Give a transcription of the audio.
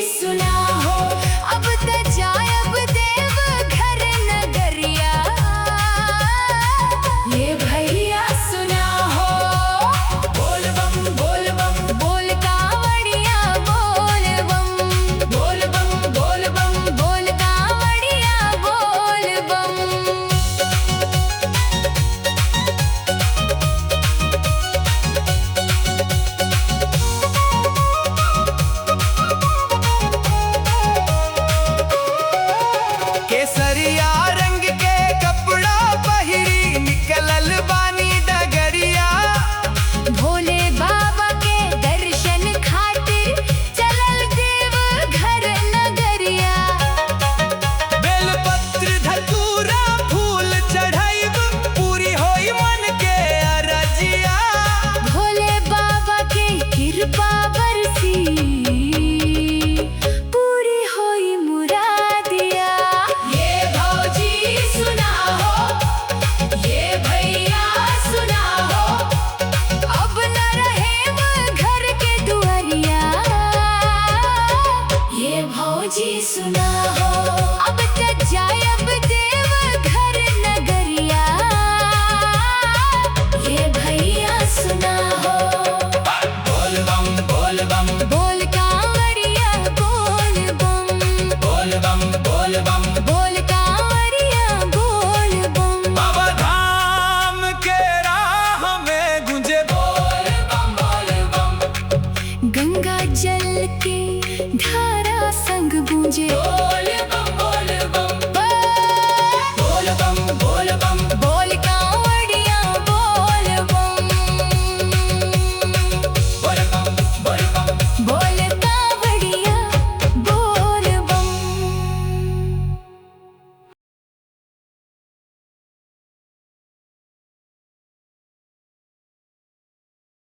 सुना हो, अब त जायब देव घर नगरिया। ये भैया सुना हो, बोल बम बोल बम बोल कावड़िया बोल बम, बोल बम बोल बम बोल कावड़िया बोल बम। केसरिया रंग के कपड़ा पहिरी निकलल बानी डगरिया। भोले बाबा के दर्शन खातिर चलल देव घर नगरिया। बेलपत्र धतूरा फूल चढ़ाइब पूरी होई मन के अरजिया। भोले बाबा के कृपा बरसी पूरी होई मुरादिया। ये भौजी सुना हो, ये भैया सुना हो, अब न रहे घर के दुआरिया। ये भौजी सुना हो, अब त जायब देव घर नगरिया। ये भैया सुना हो, बोल बम बोल बम बोल कांवड़िया बोल बम, बोल बम बोल बम। बोल कांवड़िया बोल बम। बाबा धाम के राह में गुंजे बोल बम बोल बम। गंगा जल के धारा संग गूंजे